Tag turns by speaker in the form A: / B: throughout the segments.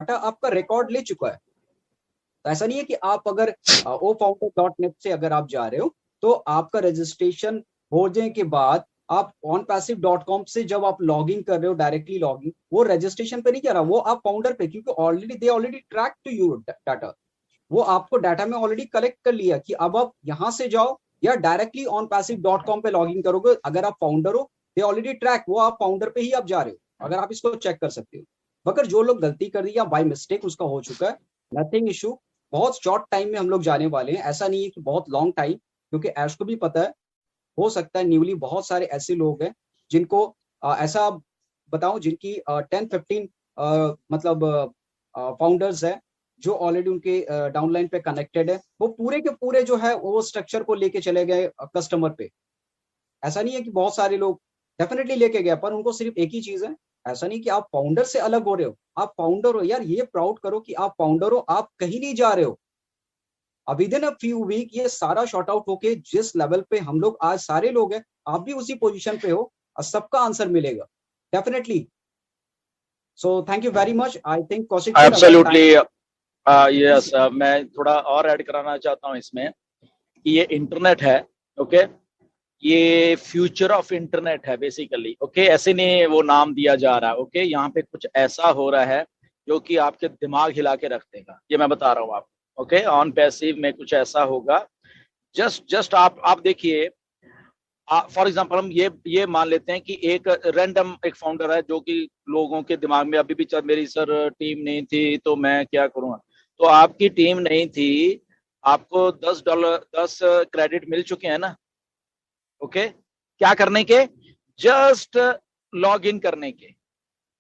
A: Data आपका record ले चुका है। तो ऐसा नहीं है कि आप अगर ofounder.net से अगर आप जा रहे हो तो आपका रजिस्ट्रेशन हो जाने के बाद आप onpassive.com से जब आप लॉग इन कर रहे हो डायरेक्टली लॉग इन, वो रजिस्ट्रेशन पे नहीं कर रहा, वो आप फाउंडर पे, क्योंकि already track to you data, वो आपको डाटा में ऑलरेडी कलेक्ट कर लिया कि अब आप यहां से जाओ या डायरेक्टली onpassive.com पे लॉग इन करोगे। अगर आप फाउंडर हो दे ऑलरेडी ट्रैक, वो आप फाउंडर पे ही आप जा रहे हो, अगर आप इसको चेक कर सकते हो। मगर जो लोग गलती कर रही है बाय मिस्टेक उसका हो चुका है, नथिंग इशू, बहुत शॉर्ट टाइम में हम लोग जाने वाले हैं, ऐसा नहीं है कि बहुत लॉन्ग टाइम, क्योंकि ऐश को भी पता है, हो सकता है न्यूली बहुत सारे ऐसे लोग हैं जिनको ऐसा बताऊं जिनकी 10-15 मतलब फाउंडर्स है जो ऑलरेडी उनके डाउनलाइन पे कनेक्टेड है, वो पूरे के पूरे जो है वो स्ट्रक्चर को लेके चले गए कस्टमर पे। ऐसा नहीं है कि बहुत सारे लोग डेफिनेटली लेके गए, पर उनको सिर्फ एक ही चीज है, ऐसा नहीं कि आप फाउंडर से अलग हो रहे हो, आप फाउंडर हो यार, ये प्राउड करो कि आप फाउंडर हो, आप कहीं नहीं जा रहे हो। Within a few week ये सारा शॉर्ट आउट होके जिस लेवल पे हम लोग आज सारे लोग हैं, आप भी उसी पोजीशन पे हो और सबका आंसर मिलेगा definitely. So thank you very much. I think Kaushik sir
B: absolutely yes, मैं थोड़ा और ऐड कराना चाहता हूं इसमें कि ये इंटरनेट है, ओके, ये फ्यूचर ऑफ इंटरनेट है बेसिकली, ओके, ऐसे नहीं वो नाम दिया जा रहा है, ओके, यहाँ पे कुछ ऐसा हो रहा है जो कि आपके दिमाग हिला के रख देगा, ये मैं बता रहा हूँ आपको, ओके। ऑन पैसिव में कुछ ऐसा होगा, जस्ट आप देखिए, फॉर एग्जांपल हम ये मान लेते हैं कि एक रैंडम एक फाउंडर है जो कि लोगों के दिमाग में अभी भी चल, मेरी सर टीम नहीं थी तो मैं क्या करूँगा, तो आपकी टीम नहीं थी, आपको $10 क्रेडिट मिल चुके हैं ना, ओके, क्या करने के, जस्ट लॉग इन करने के,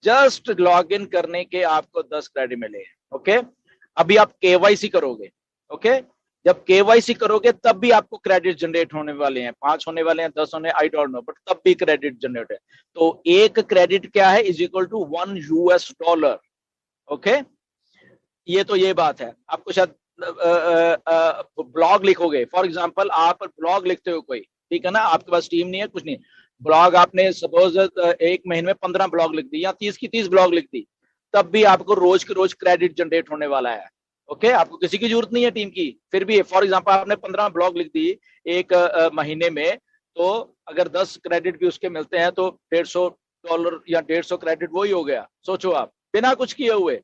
B: जस्ट लॉग इन करने के आपको 10 क्रेडिट मिले, ओके। अभी आप केवाईसी करोगे, ओके, जब केवाईसी करोगे तब भी आपको क्रेडिट जनरेट होने वाले हैं, 5 होने वाले हैं, 10 होने, आई डोंट नो, बट तब भी क्रेडिट जनरेट है। तो एक क्रेडिट क्या है, इज इक्वल टू $1, ओके। ये तो ये बात है। आपको शायद ब्लॉग लिखोगे, फॉर एग्जांपल आप ब्लॉग लिखते हो कोई, ठीक है ना, आपके पास टीम नहीं है, कुछ नहीं, ब्लॉग आपने सपोज एक महीने में 15 ब्लॉग लिख दी या 30 की 30 ब्लॉग लिख दी, तब भी आपको रोज के रोज क्रेडिट जनरेट होने वाला है, ओके। आपको किसी की जरूरत नहीं है टीम की, फिर भी फॉर एग्जांपल आपने 15 ब्लॉग लिख दी एक महीने में, तो अगर 10 क्रेडिट भी उसके मिलते हैं तो $150 या 150 क्रेडिट वही हो गया, सोचो आप, बिना कुछ किए हुए,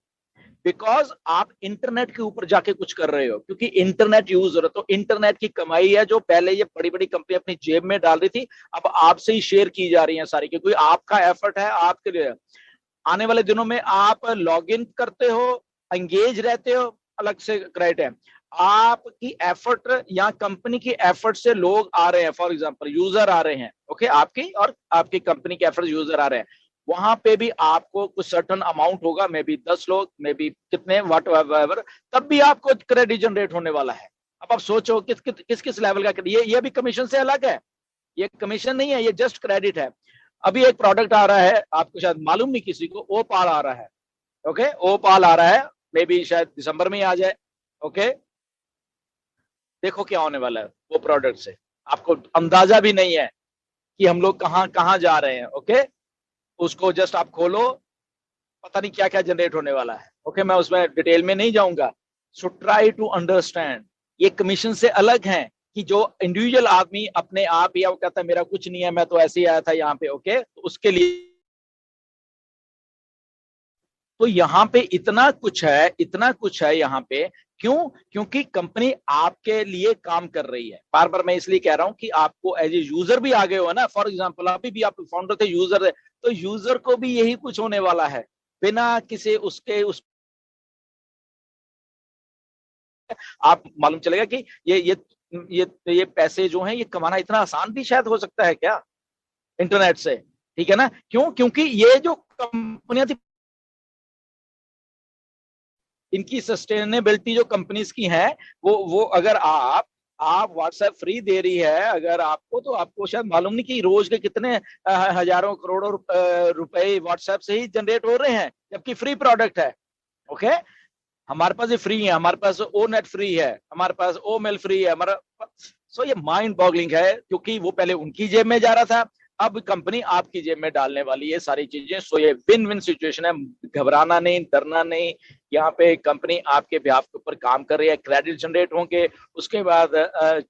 B: बिकॉज आप इंटरनेट के ऊपर जाके कुछ कर रहे हो, क्योंकि इंटरनेट यूजर है, तो इंटरनेट की कमाई है जो पहले ये बड़ी बड़ी कंपनी अपनी जेब में डाल रही थी, अब आपसे ही शेयर की जा रही है सारी, क्योंकि आपका एफर्ट है आपके लिए। आने वाले दिनों में आप लॉग इन करते हो, एंगेज रहते हो, अलग से क्रेडिट है, आपकी एफर्ट या कंपनी की एफर्ट से लोग आ रहे हैं, फॉर एग्जांपल यूजर आ रहे हैं, ओके, आपकी और आपकी कंपनी के एफर्ट यूजर आ रहे हैं, वहां पे भी आपको कुछ सर्टन अमाउंट होगा, मे बी 10 लोग, मे बी कितने, वट एवर, तब भी आपको क्रेडिट जनरेट होने वाला है। अब आप सोचो किस किस लेवल का, ये भी कमीशन से अलग है, ये कमीशन नहीं है, ये जस्ट क्रेडिट है। अभी एक प्रोडक्ट आ रहा है, आपको शायद मालूम नहीं किसी को, ओपाल आ रहा है, ओके, ओपाल आ रहा है, मे बी शायद दिसंबर में ही आ जाए, ओके। देखो क्या होने वाला है वो प्रोडक्ट से, आपको अंदाजा भी नहीं है कि हम लोग कहाँ कहाँ जा रहे हैं, ओके। उसको जस्ट आप खोलो, पता नहीं क्या क्या जनरेट होने वाला है, ओके, मैं उसमें डिटेल में नहीं जाऊंगा। सो ट्राई टू अंडरस्टैंड, ये कमीशन से अलग है कि जो इंडिविजुअल आदमी अपने आप ही वो कहता है मेरा कुछ नहीं है, मैं तो ऐसे ही आया था यहाँ पे, ओके, तो उसके लिए तो यहाँ पे इतना कुछ है, इतना कुछ है यहाँ पे, क्यों, क्योंकि कंपनी आपके लिए काम कर रही है। बार बार मैं इसलिए कह रहा हूं कि आपको एज ए यूजर भी आ गए हो ना, फॉर एग्जांपल अभी भी आप फाउंडर थे, यूजर है, तो यूजर को भी यही कुछ होने वाला है, बिना किसी उसके उस आप मालूम चलेगा कि ये पैसे जो हैं ये कमाना इतना आसान भी शायद हो सकता है क्या इंटरनेट से, ठीक है ना, क्यों, क्योंकि ये जो कंपनियां थी इनकी सस्टेनेबिलिटी जो कंपनीज की है, वो अगर आप व्हाट्सएप फ्री दे रही है अगर आपको, तो आपको शायद मालूम नहीं कि रोज के कितने हजारों करोड़ों रुपए व्हाट्सएप से ही जनरेट हो रहे हैं, जबकि फ्री प्रोडक्ट है, ओके। हमारे पास ये फ्री है, हमारे पास ओ नेट फ्री है, हमारे पास ओ मेल फ्री है, हमारा, सो ये माइंड बॉगलिंग है, क्योंकि वो पहले उनकी जेब में जा रहा था, अब कंपनी आपकी जेब में डालने वाली है सारी चीजें। सो ये विन विन सिचुएशन है, घबराना नहीं, डरना नहीं। यहाँ पे कंपनी आपके बिहाफ के ऊपर काम कर रही है, क्रेडिट जनरेट होंगे, उसके बाद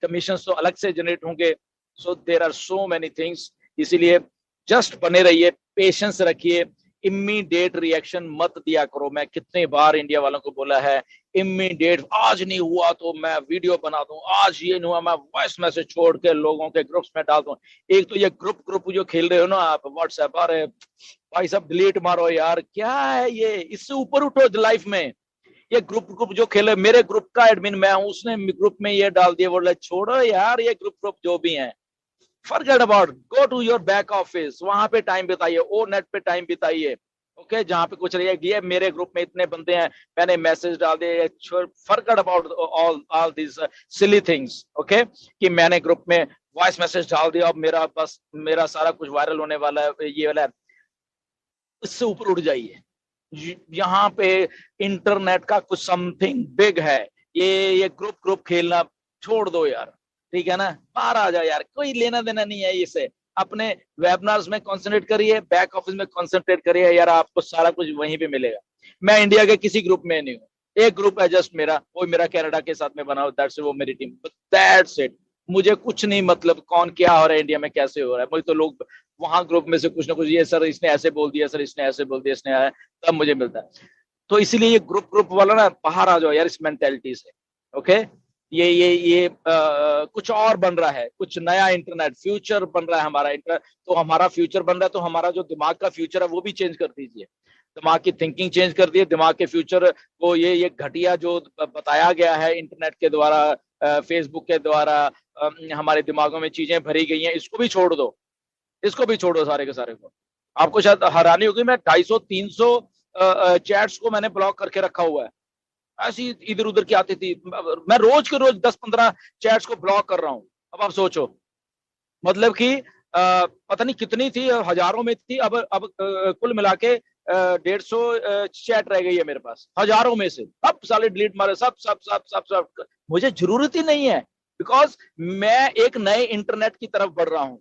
B: कमीशन तो अलग से जनरेट होंगे। So there are so many things, इसीलिए जस्ट बने रहिए, पेशेंस रखिए, इमीडिएट रिएक्शन मत दिया करो। मैं कितने बार इंडिया वालों को बोला है, इमीडिएट, आज नहीं हुआ तो मैं वीडियो बना दूं, आज ये नहीं हुआ मैं वॉइस मैसेज छोड़ के लोगों के ग्रुप्स में डाल दूं। एक तो ये ग्रुप ग्रुप जो खेल रहे हो ना आप व्हाट्सएप, अरे भाई सब डिलीट मारो यार, क्या है ये, इससे ऊपर उठो लाइफ में। ये ग्रुप ग्रुप जो खेले, मेरे ग्रुप का एडमिन मैं हूं, उसने ग्रुप में ये डाल दिया, बोला छोड़ो यार ये ग्रुप ग्रुप जो भी है, forget about, go to your back office, वहां पे टाइम बिताइए, ओ नेट पे टाइम बिताइए। ओके, जहां पे कुछ रही है, मेरे ग्रुप में इतने बंदे हैं, मैंने मैसेज डाल दिए, forget about all this silly things. Okay, कि मैंने ग्रुप में वॉइस मैसेज डाल दिया, अब मेरा बस मेरा सारा कुछ वायरल होने वाला है, ये वाला है। इससे ऊपर उठ जाइए, यहाँ पे इंटरनेट का कुछ समथिंग बिग है। ये ग्रुप ग्रुप खेलना छोड़ दो यार, ठीक है ना, बाहर आ जाओ यार, कोई लेना देना नहीं है इससे। अपने वेबिनार्स में कंसंट्रेट करिए, बैक ऑफिस में कंसंट्रेट करिए यार, आपको सारा कुछ वहीं पे मिलेगा। मैं इंडिया के किसी ग्रुप में नहीं हूँ, एक ग्रुप है जस्ट मेरा, वो मेरा कनाडा के साथ में बना हुआ, दैट्स वो मेरी टीम, दैट्स इट। मुझे कुछ नहीं मतलब कौन क्या हो रहा है इंडिया में, कैसे हो रहा है, मुझे तो लोग वहां ग्रुप में से कुछ ना कुछ, ये सर इसने ऐसे बोल दिया, सर इसने ऐसे बोल दिया, इसने आया, तब मुझे मिलता है। तो इसीलिए ये ग्रुप ग्रुप वाला ना, बाहर आ जाओ यार इस मेंटेलिटी से। ओके, ये कुछ और बन रहा है, कुछ नया इंटरनेट फ्यूचर बन रहा है हमारा इंटरनेट। तो हमारा फ्यूचर बन रहा है, तो हमारा जो दिमाग का फ्यूचर है वो भी चेंज कर दीजिए, दिमाग की थिंकिंग चेंज कर दिए, दिमाग के फ्यूचर को ये घटिया जो बताया गया है इंटरनेट के द्वारा, फेसबुक के द्वारा हमारे दिमागों में चीजें भरी गई हैं, इसको भी छोड़ दो, इसको भी छोड़ो सारे के सारे को। आपको शायद हैरानी होगी, मैं 250-300 चैट्स को मैंने ब्लॉक करके रखा हुआ है, ऐसी इधर उधर की आती थी, मैं रोज के रोज 10-15 चैट्स को ब्लॉक कर रहा हूं। अब आप सोचो, मतलब कि पता नहीं कितनी थी, हजारों में थी, अब कुल मिला के 150 चैट रह गई है मेरे पास, हजारों में से अब साले डिलीट मारे, सब सब सब सब सब, मुझे जरूरत ही नहीं है, बिकॉज मैं एक नए इंटरनेट की तरफ बढ़ रहा हूं।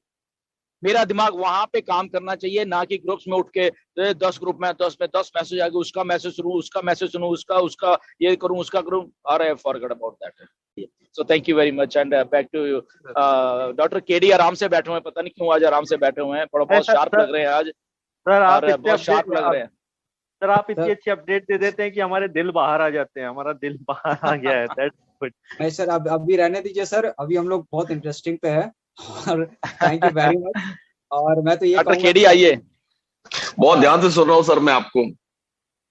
B: मेरा दिमाग वहां पे काम करना चाहिए, ना कि ग्रुप्स में उठ के 10 ग्रुप में 10 मैसेज आ गए, उसका मैसेज सुनूं, उसका मैसेज सुनूं, उसका उसका ये करूं, उसका करूं, अरे forget about that. So thank you very much and back to you. Doctor KD आराम से बैठे हुए हैं, पता नहीं क्यों आज आराम से बैठे हुए हैं, थोड़ा बहुत शार्प लग रहे हैं आज,
C: सर आप
B: और बहुत शार्प लग रहे हैं।
C: सर आप इतनी अच्छी अपडेट दे देते हैं कि हमारे दिल बाहर आ जाते हैं, हमारा दिल बाहर आ गया है, दैट्स गुड।
A: नहीं सर, अब भी रहने दीजिए सर, अभी हम लोग बहुत इंटरेस्टिंग पे है, और थैंक यू वेरी मच। और मैं तो ये
B: डॉक्टर केडी आइए।
D: बहुत ध्यान से सुन रहा हूँ सर मैं आपको,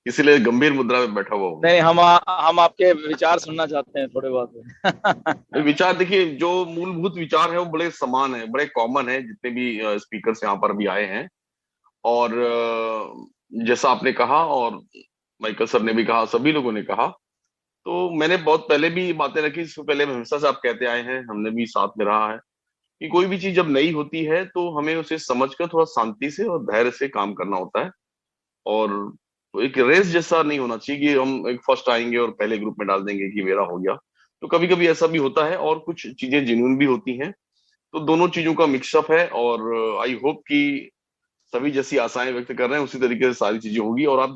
D: इसीलिए गंभीर मुद्रा में बैठा हुआ हूँ।
B: नहीं, हम आपके विचार सुनना चाहते हैं थोड़े बहुत।
D: विचार देखिए, जो मूलभूत विचार है वो बड़े समान है, बड़े कॉमन है, जितने भी स्पीकर्स यहाँ पर भी आए हैं। और जैसा आपने कहा और माइकल सर ने भी कहा, सभी लोगों ने कहा, तो मैंने बहुत पहले भी बातें रखी, इससे पहले हमेशा से आप कहते आए हैं, हमने भी साथ में रहा है कि कोई भी चीज जब नई होती है तो हमें उसे समझकर थोड़ा शांति से और धैर्य से काम करना होता है। और तो एक रेस जैसा नहीं होना चाहिए कि हम एक फर्स्ट आएंगे और पहले ग्रुप में डाल देंगे कि मेरा हो गया। तो कभी कभी ऐसा भी होता है और कुछ चीजें जेन्युइन भी होती हैं, तो दोनों चीजों का मिक्सअप है। और आई होप कि सभी जैसी आशाएं व्यक्त कर रहे हैं उसी तरीके से सारी चीजें होगी। और आप